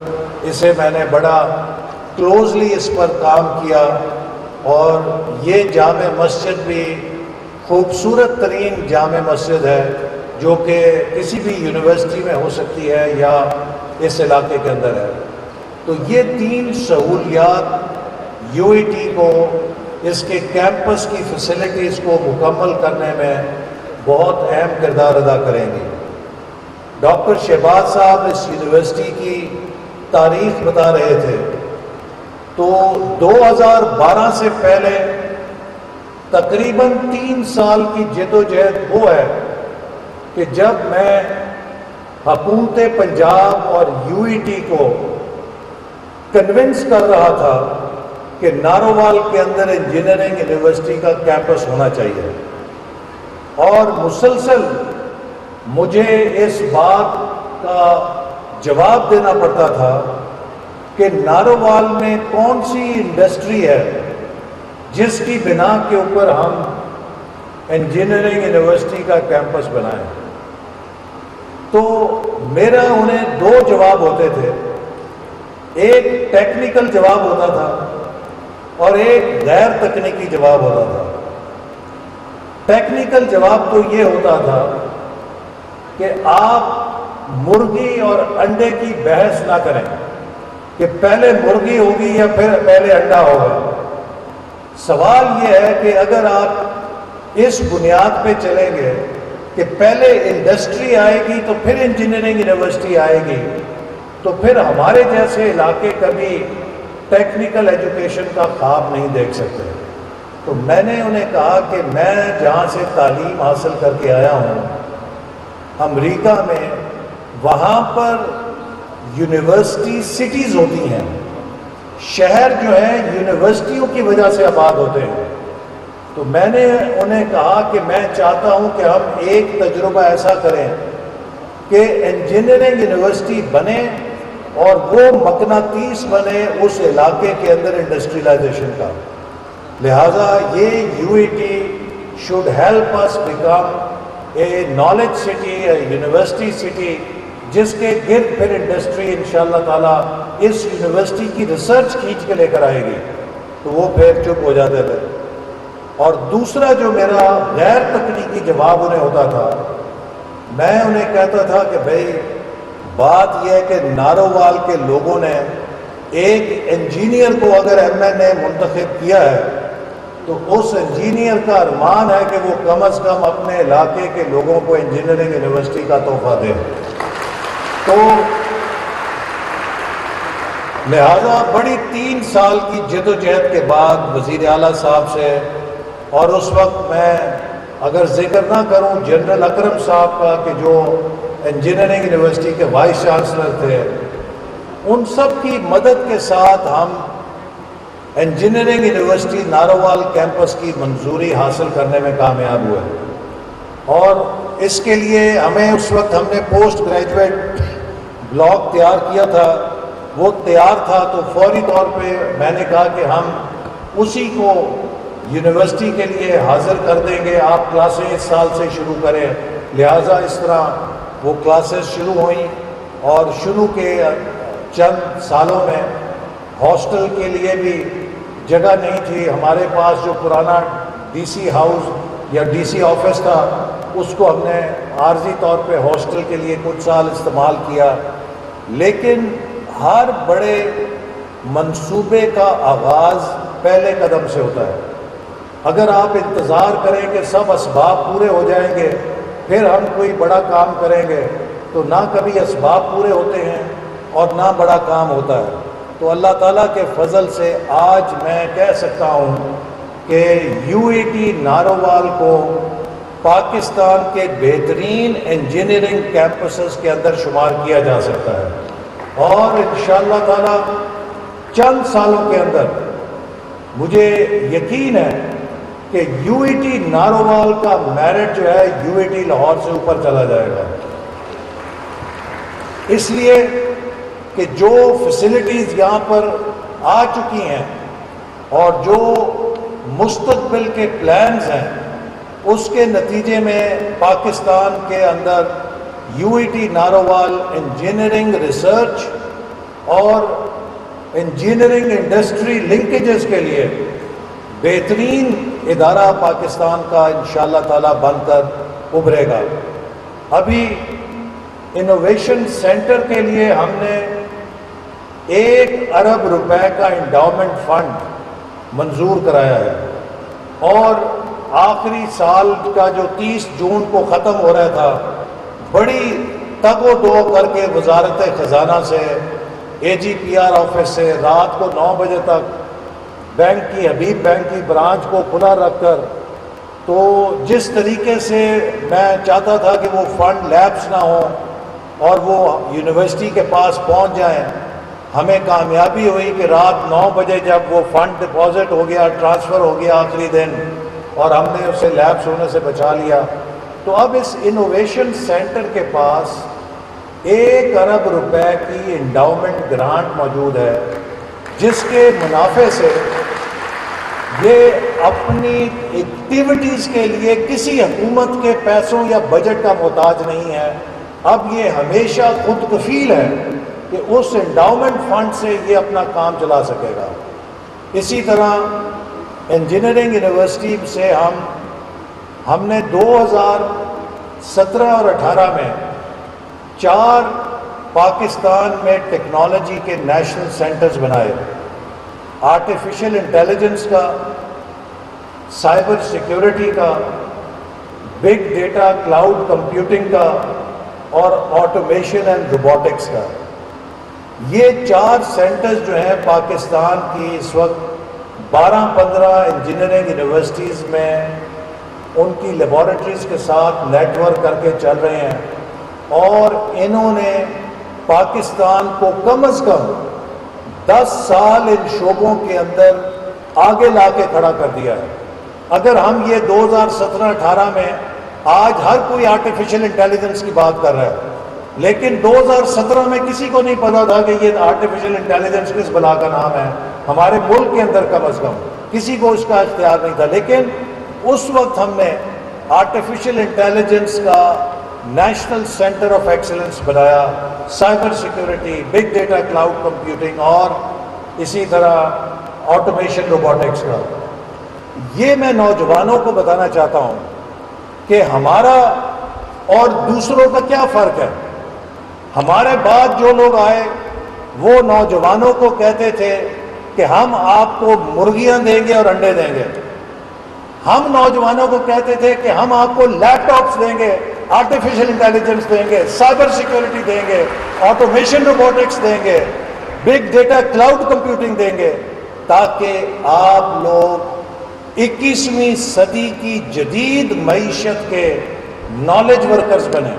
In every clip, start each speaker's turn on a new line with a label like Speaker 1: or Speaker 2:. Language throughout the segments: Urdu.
Speaker 1: اسے میں نے بڑا کلوزلی اس پر کام کیا، اور یہ جامع مسجد بھی خوبصورت ترین جامع مسجد ہے جو کہ کسی بھی یونیورسٹی میں ہو سکتی ہے یا اس علاقے کے اندر ہے۔ تو یہ 3 سہولیات یو ای ٹی کو اس کے کیمپس کی فیسلٹیز کو مکمل کرنے میں بہت اہم کردار ادا کریں گی۔ ڈاکٹر شہباز صاحب اس یونیورسٹی کی تاریخ بتا رہے تھے، تو 2012 سے پہلے تقریباً 3 سال کی جد و جہد وہ ہے کہ جب میں حکومت پنجاب اور یو ای ٹی کو کنونس کر رہا تھا کہ نارووال کے اندر انجینئرنگ یونیورسٹی کا کیمپس ہونا چاہیے، اور مسلسل مجھے اس بات کا جواب دینا پڑتا تھا کہ نارووال میں کون سی انڈسٹری ہے جس کی بنا کے اوپر ہم انجینئرنگ یونیورسٹی کا کیمپس بنائیں۔ تو میرا انہیں 2 جواب ہوتے تھے، ایک ٹیکنیکل جواب ہوتا تھا اور ایک غیر تکنیکی جواب ہوتا تھا۔ ٹیکنیکل جواب تو یہ ہوتا تھا کہ آپ مرغی اور انڈے کی بحث نہ کریں کہ پہلے مرغی ہوگی یا پھر پہلے انڈا ہوگا۔ سوال یہ ہے کہ اگر آپ اس بنیاد پہ چلیں گے کہ پہلے انڈسٹری آئے گی تو پھر انجینئرنگ یونیورسٹی آئے گی، تو پھر ہمارے جیسے علاقے کبھی ٹیکنیکل ایجوکیشن کا خواب نہیں دیکھ سکتے۔ تو میں نے انہیں کہا کہ میں جہاں سے تعلیم حاصل کر کے آیا ہوں امریکہ میں، وہاں پر یونیورسٹی سٹیز ہوتی ہیں، شہر جو ہیں یونیورسٹیوں کی وجہ سے آباد ہوتے ہیں۔ تو میں نے انہیں کہا کہ میں چاہتا ہوں کہ ہم ایک تجربہ ایسا کریں کہ انجینئرنگ یونیورسٹی بنے اور وہ مقناطیس بنے اس علاقے کے اندر انڈسٹریلائزیشن کا۔ لہٰذا یہ you E T should help us become a knowledge city, a university city, جس کے گرد پھر انڈسٹری انشاءاللہ تعالیٰ اس یونیورسٹی کی ریسرچ کھینچ کے لے کر آئے گی۔ تو وہ پھر چپ ہو جاتے تھے۔ اور دوسرا جو میرا غیر تکنیکی جواب انہیں ہوتا تھا، میں انہیں کہتا تھا کہ بھائی بات یہ ہے کہ نارووال کے لوگوں نے ایک انجینئر کو اگر ایم این اے منتخب کیا ہے تو اس انجینئر کا ارمان ہے کہ وہ کم از کم اپنے علاقے کے لوگوں کو انجینئرنگ یونیورسٹی کا تحفہ دے۔ تو لہذا بڑی 3 سال کی جد و جہد کے بعد وزیر اعلیٰ صاحب سے، اور اس وقت میں اگر ذکر نہ کروں جنرل اکرم صاحب کا کہ جو انجینئرنگ یونیورسٹی کے وائس چانسلر تھے، ان سب کی مدد کے ساتھ ہم انجینئرنگ یونیورسٹی نارووال کیمپس کی منظوری حاصل کرنے میں کامیاب ہوئے۔ اور اس کے لیے ہمیں اس وقت ہم نے پوسٹ گریجویٹ بلاک تیار کیا تھا، وہ تیار تھا تو فوری طور پہ میں نے کہا کہ ہم اسی کو یونیورسٹی کے لیے حاضر کر دیں گے، آپ کلاسیں اس سال سے شروع کریں۔ لہٰذا اس طرح وہ کلاسز شروع ہوئیں، اور شروع کے چند سالوں میں ہاسٹل کے لیے بھی جگہ نہیں تھی۔ ہمارے پاس جو پرانا ڈی سی ہاؤس یا ڈی سی آفس تھا، اس کو ہم نے عارضی طور پہ ہاسٹل کے لیے کچھ سال استعمال کیا۔ لیکن ہر بڑے منصوبے کا آغاز پہلے قدم سے ہوتا ہے۔ اگر آپ انتظار کریں کہ سب اسباب پورے ہو جائیں گے پھر ہم کوئی بڑا کام کریں گے، تو نہ کبھی اسباب پورے ہوتے ہیں اور نہ بڑا کام ہوتا ہے۔ تو اللہ تعالیٰ کے فضل سے آج میں کہہ سکتا ہوں کہ یو ای ٹی نارووال کو پاکستان کے بہترین انجینئرنگ کیمپسز کے اندر شمار کیا جا سکتا ہے، اور انشاءاللہ تعالیٰ چند سالوں کے اندر مجھے یقین ہے کہ یو ای ٹی نارووال کا میرٹ جو ہے یو ای ٹی لاہور سے اوپر چلا جائے گا، اس لیے کہ جو فیسلٹیز یہاں پر آ چکی ہیں اور جو مستقبل کے پلانز ہیں، اس کے نتیجے میں پاکستان کے اندر U E T Narowal engineering research اور انجینئرنگ انڈسٹری لنکیجز کے لیے بہترین ادارہ پاکستان کا انشاءاللہ تعالی بن کر ابھرے گا۔ ابھی انوویشن سینٹر کے لیے ہم نے 1 ارب روپے کا انڈاؤمنٹ فنڈ منظور کرایا ہے، اور آخری سال کا جو 30 جون کو ختم ہو رہا تھا، بڑی تگ و دو کر کے وزارت خزانہ سے، AGPR آفس سے رات کو 9 بجے تک حبیب بینک کی برانچ کو کھلا رکھ کر، تو جس طریقے سے میں چاہتا تھا کہ وہ فنڈ لیپس نہ ہوں اور وہ یونیورسٹی کے پاس پہنچ جائیں، ہمیں کامیابی ہوئی کہ رات 9 بجے جب وہ فنڈ ڈپازٹ ہو گیا، ٹرانسفر ہو گیا آخری دن، اور ہم نے اسے لیپس ہونے سے بچا لیا۔ تو اب اس انوویشن سینٹر کے پاس 1 ارب روپے کی انڈاؤمنٹ گرانٹ موجود ہے، جس کے منافع سے یہ اپنی ایکٹیویٹیز کے لیے کسی حکومت کے پیسوں یا بجٹ کا محتاج نہیں ہے۔ اب یہ ہمیشہ خود کفیل ہے کہ اس انڈاؤمنٹ فنڈ سے یہ اپنا کام چلا سکے گا۔ اسی طرح انجینئرنگ یونیورسٹی سے ہم نے 2017 اور 18 میں 4 پاکستان میں ٹیکنالوجی کے نیشنل سینٹرز بنائے، آرٹیفیشل انٹیلیجنس کا، سائبر سیکیورٹی کا، بگ ڈیٹا کلاؤڈ کمپیوٹنگ کا، اور آٹومیشن اینڈ روبوٹکس کا۔ یہ 4 سینٹرز جو ہیں پاکستان کی اس وقت 12-15 انجینئرنگ یونیورسٹیز میں ان کی لیبارٹریز کے ساتھ نیٹ ورک کر کے چل رہے ہیں، اور انہوں نے پاکستان کو کم از کم 10 سال ان شعبوں کے اندر آگے لا کے کھڑا کر دیا ہے۔ اگر ہم یہ 2017-18 میں، آج ہر کوئی آرٹیفیشل انٹیلیجنس کی بات کر رہا ہے، لیکن 2017 میں کسی کو نہیں پتا تھا کہ یہ آرٹیفیشل انٹیلیجنس کس بلا کا نام ہے، ہمارے ملک کے اندر کم از کم کسی کو اس کا اختیار نہیں تھا۔ لیکن اس وقت ہم نے آرٹیفیشل انٹیلیجنس کا نیشنل سینٹر آف ایکسلنس بنایا، cyber security, big data cloud computing, اور اسی طرح آٹومیشن روبوٹکس کا۔ یہ میں نوجوانوں کو بتانا چاہتا ہوں کہ ہمارا اور دوسروں کا کیا فرق ہے۔ ہمارے بعد جو لوگ آئے وہ نوجوانوں کو کہتے تھے کہ ہم آپ کو مرغیاں دیں گے اور انڈے دیں گے۔ ہم نوجوانوں کو کہتے تھے کہ ہم آپ کو لیپ ٹاپس دیں گے، آرٹیفیشل انٹیلیجنس دیں گے، سائبر سیکیورٹی دیں گے، آٹومیشن روبوٹکس دیں گے، بگ ڈیٹا کلاؤڈ کمپیوٹنگ دیں گے، تاکہ آپ لوگ 21ویں صدی کی جدید معیشت کے نالج ورکرز بنیں۔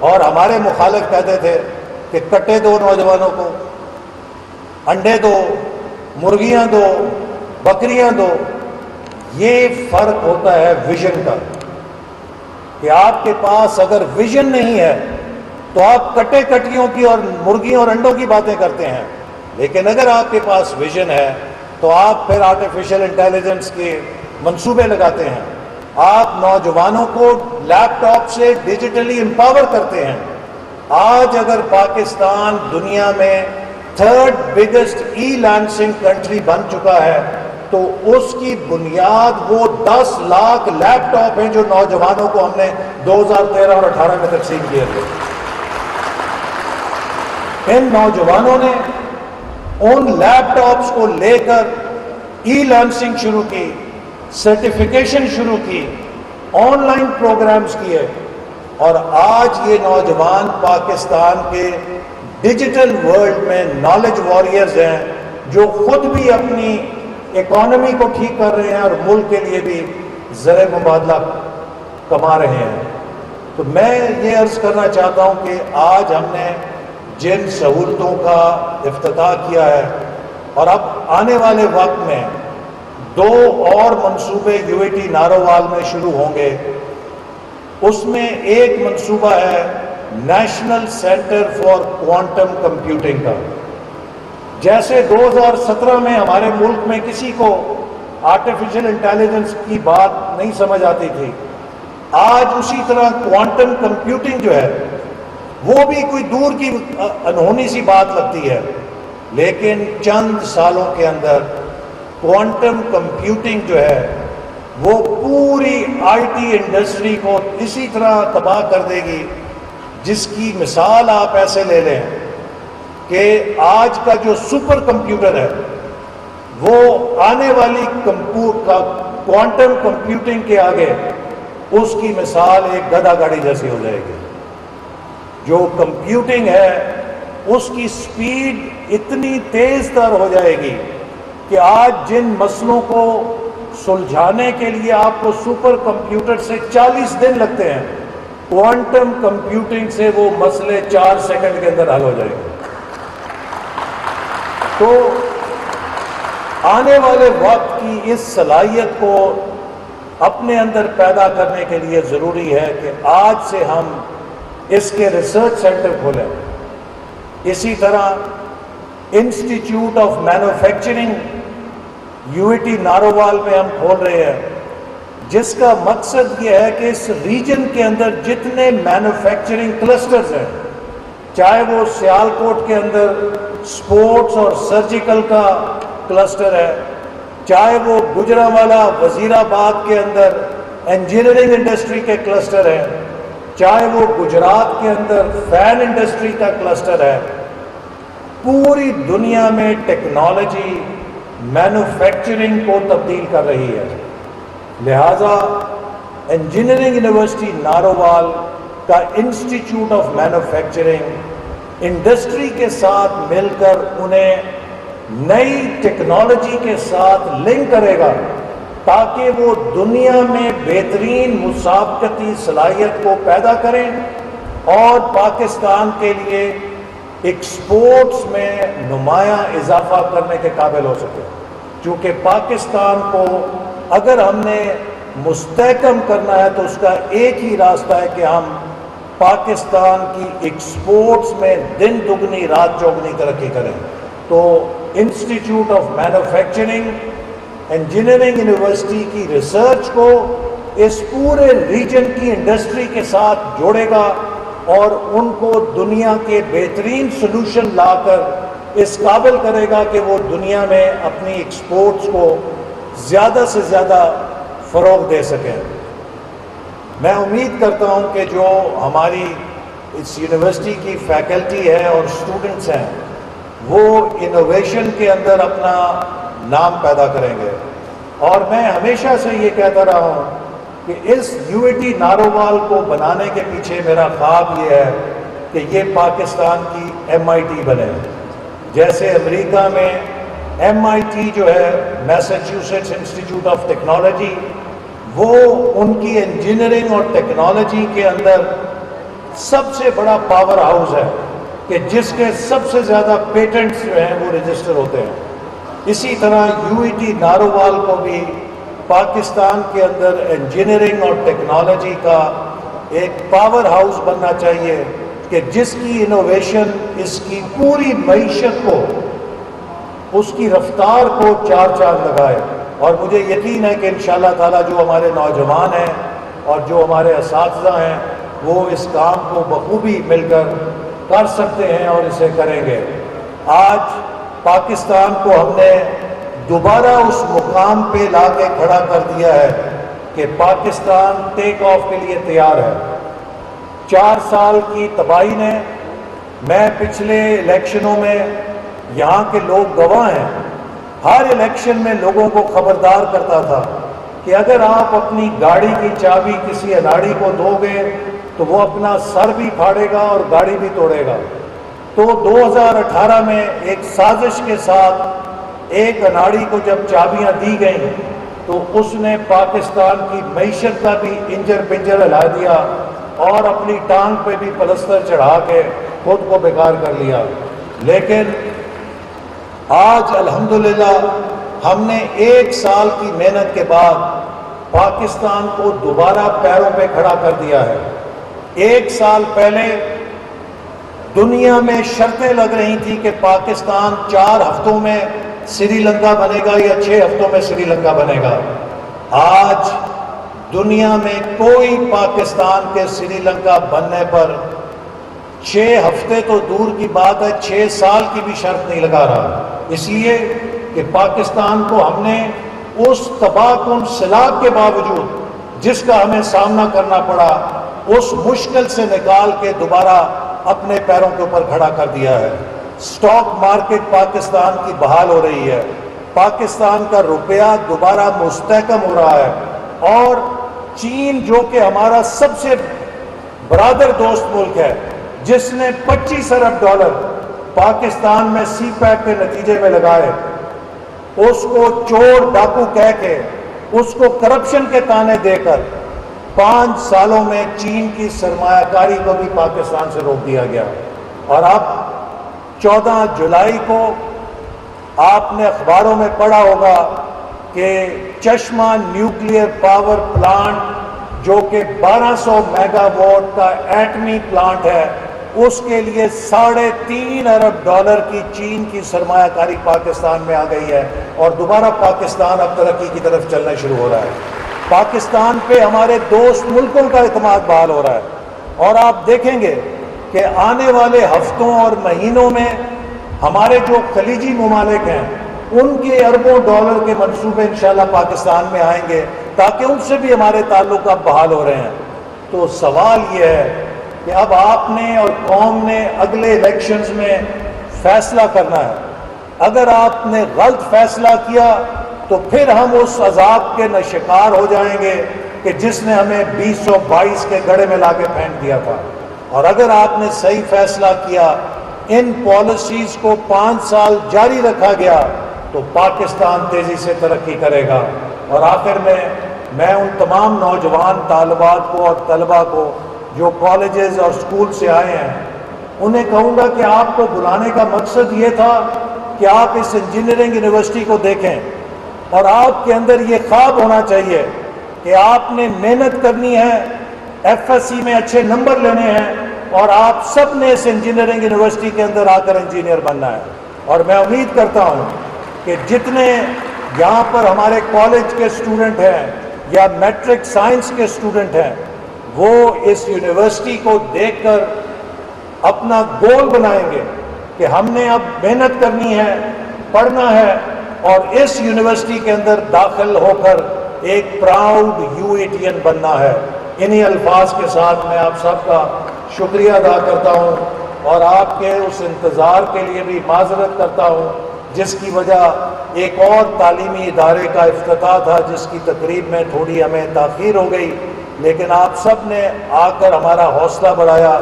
Speaker 1: اور ہمارے مخالف کہتے تھے کہ کٹے دو نوجوانوں کو، انڈے دو، مرغیاں دو، بکریاں دو۔ یہ فرق ہوتا ہے ویژن کا، کہ آپ کے پاس اگر ویژن نہیں ہے تو آپ کٹے کٹیوں کی اور مرغیوں اور انڈوں کی باتیں کرتے ہیں، لیکن اگر آپ کے پاس ویژن ہے تو آپ پھر آرٹیفیشل انٹیلیجنس کے منصوبے لگاتے ہیں، آپ نوجوانوں کو لیپ ٹاپ سے ڈیجیٹلی امپاور کرتے ہیں۔ آج اگر پاکستان دنیا میں 3rd بگیسٹ ای لانسنگ کنٹری بن چکا ہے تو اس کی بنیاد وہ 10 لاکھ لیپ ٹاپ ہیں جو نوجوانوں کو ہم نے 2013 اور 18 میں تقسیم کیے تھے۔ ان نوجوانوں نے ان لیپ ٹاپس کو لے کر ای لرننگ شروع کی، سرٹیفیکیشن شروع کی، آن لائن پروگرامز کیے، اور آج یہ نوجوان پاکستان کے ڈیجیٹل ورلڈ میں نالج واریئرز ہیں، جو خود بھی اپنی اکانومی کو ٹھیک کر رہے ہیں اور ملک کے لیے بھی زر مبادلہ کما رہے ہیں۔ تو میں یہ عرض کرنا چاہتا ہوں کہ آج ہم نے جن سہولتوں کا افتتاح کیا ہے، اور اب آنے والے وقت میں 2 اور منصوبے UAT نارووال میں شروع ہوں گے۔ اس میں ایک منصوبہ ہے national centre for quantum computing کا۔ جیسے 2017 میں ہمارے ملک میں کسی کو آرٹیفیشل انٹیلیجنس کی بات نہیں سمجھ آتی تھی، آج اسی طرح کوانٹم کمپیوٹنگ جو ہے وہ بھی کوئی دور کی انہونی سی بات لگتی ہے، لیکن چند سالوں کے اندر کوانٹم کمپیوٹنگ جو ہے وہ پوری آئی ٹی انڈسٹری کو اسی طرح تباہ کر دے گی، جس کی مثال آپ ایسے لے لیں کہ آج کا جو سپر کمپیوٹر ہے وہ آنے والی کوانٹم کمپیوٹنگ کے آگے اس کی مثال ایک گدھا گاڑی جیسی ہو جائے گی۔ جو کمپیوٹنگ ہے اس کی سپیڈ اتنی تیز تر ہو جائے گی کہ آج جن مسئلوں کو سلجھانے کے لیے آپ کو سپر کمپیوٹر سے 40 دن لگتے ہیں، کوانٹم کمپیوٹنگ سے وہ مسئلے 4 سیکنڈ کے اندر حل ہو جائیں گے۔ تو آنے والے وقت کی اس صلاحیت کو اپنے اندر پیدا کرنے کے لیے ضروری ہے کہ آج سے ہم اس کے ریسرچ سینٹر کھولیں۔ اسی طرح institute of manufacturing UIT Narowal میں ہم کھول رہے ہیں، جس کا مقصد یہ ہے کہ اس ریجن کے اندر جتنے مینوفیکچرنگ کلسٹرز ہیں، چاہے وہ سیالکوٹ کے اندر سپورٹس اور سرجیکل کا کلسٹر ہے، چاہے وہ گجرانوالہ وزیر آباد کے اندر انجینئرنگ انڈسٹری کے کلسٹر ہے، چاہے وہ گجرات کے اندر فین انڈسٹری کا کلسٹر ہے، پوری دنیا میں ٹیکنالوجی مینوفیکچرنگ کو تبدیل کر رہی ہے۔ لہٰذا انجینئرنگ یونیورسٹی نارووال کا انسٹیٹیوٹ آف مینوفیکچرنگ انڈسٹری کے ساتھ مل کر انہیں نئی ٹیکنالوجی کے ساتھ لنک کرے گا تاکہ وہ دنیا میں بہترین مسابقتی صلاحیت کو پیدا کریں اور پاکستان کے لیے ایکسپورٹس میں نمایاں اضافہ کرنے کے قابل ہو سکے۔ چونکہ پاکستان کو اگر ہم نے مستحکم کرنا ہے تو اس کا ایک ہی راستہ ہے کہ ہم پاکستان کی ایکسپورٹس میں دن دگنی رات چوگنی ترقی کریں۔ تو institute of manufacturing engineering university کی ریسرچ کو اس پورے ریجن کی انڈسٹری کے ساتھ جوڑے گا اور ان کو دنیا کے بہترین سلوشن لا کر اس قابل کرے گا کہ وہ دنیا میں اپنی ایکسپورٹس کو زیادہ سے زیادہ فروغ دے سکیں۔ میں امید کرتا ہوں کہ جو ہماری اس یونیورسٹی کی فیکلٹی ہے اور اسٹوڈنٹس ہیں وہ انوویشن کے اندر اپنا نام پیدا کریں گے، اور میں ہمیشہ سے یہ کہتا رہا ہوں کہ اس UIT نارووال کو بنانے کے پیچھے میرا خواب یہ ہے کہ یہ پاکستان کی MIT بنے، جیسے امریکہ میں MIT جو ہے میساچیوسیٹس انسٹیٹیوٹ آف ٹیکنالوجی، وہ ان کی انجینئرنگ اور ٹیکنالوجی کے اندر سب سے بڑا پاور ہاؤس ہے کہ جس کے سب سے زیادہ پیٹنٹس جو ہیں وہ رجسٹر ہوتے ہیں۔ اسی طرح UIT نارووال کو بھی پاکستان کے اندر انجینئرنگ اور ٹیکنالوجی کا ایک پاور ہاؤس بننا چاہیے کہ جس کی انوویشن اس کی پوری معیشت کو، اس کی رفتار کو چار چاند لگائے۔ اور مجھے یقین ہے کہ انشاءاللہ تعالیٰ جو ہمارے نوجوان ہیں اور جو ہمارے اساتذہ ہیں وہ اس کام کو بخوبی مل کر سکتے ہیں اور اسے کریں گے۔ آج پاکستان کو ہم نے دوبارہ اس مقام پہ لا کے کھڑا کر دیا ہے کہ پاکستان ٹیک آف کے لیے تیار ہے۔ 4 سال کی تباہی نے، میں پچھلے الیکشنوں میں یہاں کے لوگ گواہ ہیں، ہر الیکشن میں لوگوں کو خبردار کرتا تھا کہ اگر آپ اپنی گاڑی کی چابی کسی اناڑی کو دو گے تو وہ اپنا سر بھی پھاڑے گا اور گاڑی بھی توڑے گا۔ تو 2018 میں ایک سازش کے ساتھ ایک اناڑی کو جب چابیاں دی گئیں تو اس نے پاکستان کی معیشت کا بھی انجر پنجر ہلا دیا اور اپنی ٹانگ پہ بھی پلستر چڑھا کے خود کو بیکار کر لیا۔ لیکن آج الحمدللہ ہم نے 1 سال کی محنت کے بعد پاکستان کو دوبارہ پیروں پہ کھڑا کر دیا ہے۔ 1 سال پہلے دنیا میں شرطیں لگ رہی تھی کہ پاکستان 4 ہفتوں میں سری لنکا بنے گا یا 6 ہفتوں میں سری لنکا بنے گا۔ آج دنیا میں کوئی پاکستان کے سری لنکا بننے پر 6 ہفتے تو دور کی بات ہے، 6 سال کی بھی شرط نہیں لگا رہا، اس لیے کہ پاکستان کو ہم نے اس تباہ کن سیلاب کے باوجود جس کا ہمیں سامنا کرنا پڑا، اس مشکل سے نکال کے دوبارہ اپنے پیروں کے اوپر کھڑا کر دیا ہے۔ سٹاک مارکیٹ پاکستان کی بحال ہو رہی ہے، پاکستان کا روپیہ دوبارہ مستحکم ہو رہا ہے، اور چین جو کہ ہمارا سب سے برادر دوست ملک ہے، جس نے $25 ارب پاکستان میں سی پیک کے نتیجے میں لگائے، اس کو چور ڈاکو کہہ کے، اس کو کرپشن کے تانے دے کر 5 سالوں میں چین کی سرمایہ کاری کو بھی پاکستان سے روک دیا گیا۔ اور اب 14 جولائی کو آپ نے اخباروں میں پڑھا ہوگا کہ چشمہ نیوکلیئر پاور پلانٹ جو کہ 1200 میگا واٹ کا ایٹمی پلانٹ ہے، اس کے لیے $3.5 ارب کی چین کی سرمایہ کاری پاکستان میں آ گئی ہے، اور دوبارہ پاکستان اب ترقی کی طرف چلنا شروع ہو رہا ہے۔ پاکستان پہ ہمارے دوست ملکوں کا اعتماد بحال ہو رہا ہے، اور آپ دیکھیں گے کہ آنے والے ہفتوں اور مہینوں میں ہمارے جو خلیجی ممالک ہیں ان کے اربوں ڈالر کے منصوبے انشاءاللہ پاکستان میں آئیں گے، تاکہ ان سے بھی ہمارے تعلق اب بحال ہو رہے ہیں۔ تو سوال یہ ہے کہ اب آپ نے اور قوم نے اگلے الیکشنز میں فیصلہ کرنا ہے۔ اگر آپ نے غلط فیصلہ کیا تو پھر ہم اس عذاب کے شکار ہو جائیں گے کہ جس نے ہمیں 2022 کے گڑھے میں لا کے پھینک دیا تھا، اور اگر آپ نے صحیح فیصلہ کیا، ان پالیسیز کو 5 سال جاری رکھا گیا، تو پاکستان تیزی سے ترقی کرے گا۔ اور آخر میں ان تمام نوجوان طالبات کو اور طلباء کو جو کالجز اور سکول سے آئے ہیں، انہیں کہوں گا کہ آپ کو بلانے کا مقصد یہ تھا کہ آپ اس انجینئرنگ یونیورسٹی کو دیکھیں، اور آپ کے اندر یہ خواب ہونا چاہیے کہ آپ نے محنت کرنی ہے، FSC میں اچھے نمبر لینے ہیں، اور آپ سب نے اس انجینئرنگ یونیورسٹی کے اندر آ کر انجینئر بننا ہے۔ اور میں امید کرتا ہوں کہ جتنے یہاں پر ہمارے کالج کے اسٹوڈنٹ ہیں یا میٹرک سائنس کے اسٹوڈنٹ ہیں، وہ اس یونیورسٹی کو دیکھ کر اپنا گول بنائیں گے کہ ہم نے اب محنت کرنی ہے، پڑھنا ہے، اور اس یونیورسٹی کے اندر داخل ہو کر ایک پراؤڈ UATN بننا ہے۔ انہی الفاظ کے ساتھ میں آپ سب کا شکریہ ادا کرتا ہوں، اور آپ کے اس انتظار کے لیے بھی معذرت کرتا ہوں جس کی وجہ ایک اور تعلیمی ادارے کا افتتاح تھا، جس کی تقریب میں تھوڑی ہمیں تاخیر ہو گئی، لیکن آپ سب نے آ کر ہمارا حوصلہ بڑھایا۔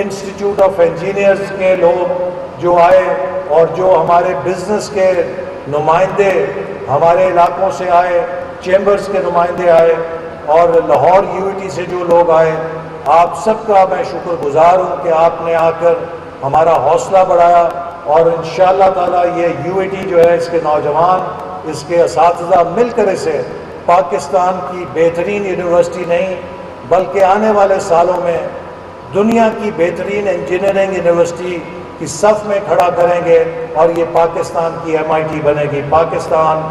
Speaker 1: انسٹیٹیوٹ آف انجینئرز کے لوگ جو آئے، اور جو ہمارے بزنس کے نمائندے ہمارے علاقوں سے آئے، چیمبرز کے نمائندے آئے، اور لاہور UAT سے جو لوگ آئے، آپ سب کا میں شکر گزار ہوں کہ آپ نے آ کر ہمارا حوصلہ بڑھایا، اور انشاءاللہ تعالی یہ UAT جو ہے، اس کے نوجوان، اس کے اساتذہ مل کر اسے پاکستان کی بہترین یونیورسٹی نہیں بلکہ آنے والے سالوں میں دنیا کی بہترین انجینئرنگ یونیورسٹی کی صف میں کھڑا کریں گے، اور یہ پاکستان کی MIT بنے گی۔ پاکستان